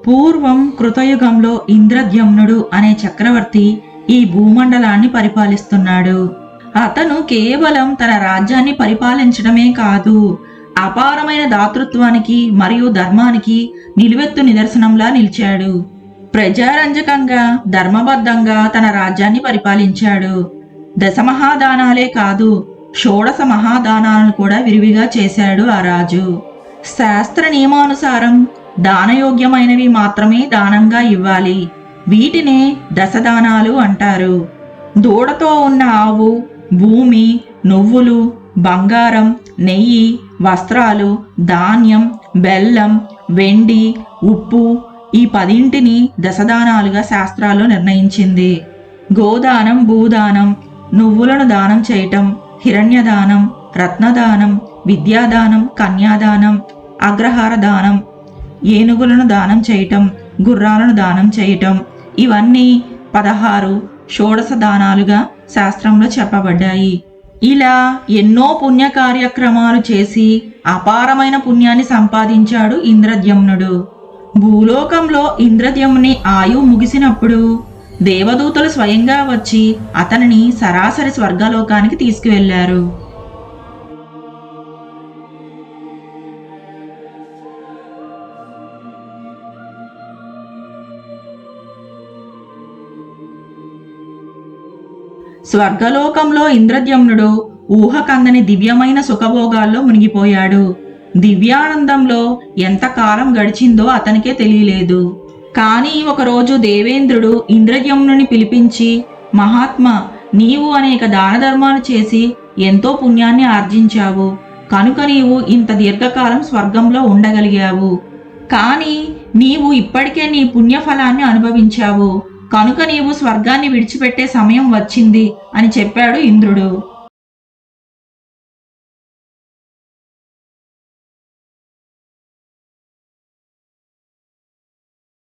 పూర్వం కృతయుగంలో ఇంద్రద్యుమ్నుడు అనే చక్రవర్తి ఈ భూమండలాన్ని పరిపాలిస్తున్నాడు. అతను కేవలం తన రాజ్యాన్ని పరిపాలించడమే కాదు, అపారమైన దాతృత్వానికి మరియు ధర్మానికి నిలువెత్తు నిదర్శనంలా నిలిచాడు. ప్రజారంజకంగా ధర్మబద్ధంగా తన రాజ్యాన్ని పరిపాలించాడు. దశమహాదానాలే కాదు, షోడశ మహాదానాలను కూడా విరివిగా చేశాడు ఆ రాజు. శాస్త్ర నియమానుసారం దానయోగ్యమైనవి మాత్రమే దానంగా ఇవ్వాలి. వీటినే దశదానాలు అంటారు. దూడతో ఉన్న ఆవు, భూమి, నువ్వులు, బంగారం, నెయ్యి, వస్త్రాలు, ధాన్యం, బెల్లం, వెండి, ఉప్పు, ఈ 10ంటిని దశదానాలుగా శాస్త్రాల్లో నిర్ణయించింది. గోదానం, భూదానం, నువ్వులను దానం చేయటం, హిరణ్యదానం, రత్నదానం, విద్యాదానం, కన్యాదానం, అగ్రహార దానం, ఏనుగులను దానం చేయటం, గుర్రాలను దానం చేయటం, ఇవన్నీ 16 షోడశ దానాలుగా శాస్త్రంలో చెప్పబడ్డాయి. ఇలా ఎన్నో పుణ్య కార్యక్రమాలు చేసి అపారమైన పుణ్యాన్ని సంపాదించాడు ఇంద్రద్యుమ్నుడు. భూలోకంలో ఇంద్రద్యుమ్ని ఆయువు ముగిసినప్పుడు దేవదూతలు స్వయంగా వచ్చి అతనిని సరాసరి స్వర్గలోకానికి తీసుకువెళ్లారు. స్వర్గలోకంలో ఇంద్రద్యుమ్నుడు ఊహకందని దివ్యమైన సుఖభోగాల్లో మునిగిపోయాడు. దివ్యానందంలో ఎంతకాలం గడిచిందో అతనికే తెలియలేదు. కానీ ఒకరోజు దేవేంద్రుడు ఇంద్రద్యుమ్నుని పిలిపించి, మహాత్మా, నీవు అనేక దాన ధర్మాలు చేసి ఎంతో పుణ్యాన్ని ఆర్జించావు కనుక నీవు ఇంత దీర్ఘకాలం స్వర్గంలో ఉండగలిగావు. కానీ నీవు ఇప్పటికే నీ పుణ్యఫలాన్ని అనుభవించావు కనుక నీవు స్వర్గాన్ని విడిచిపెట్టే సమయం వచ్చింది అని చెప్పాడు ఇంద్రుడు.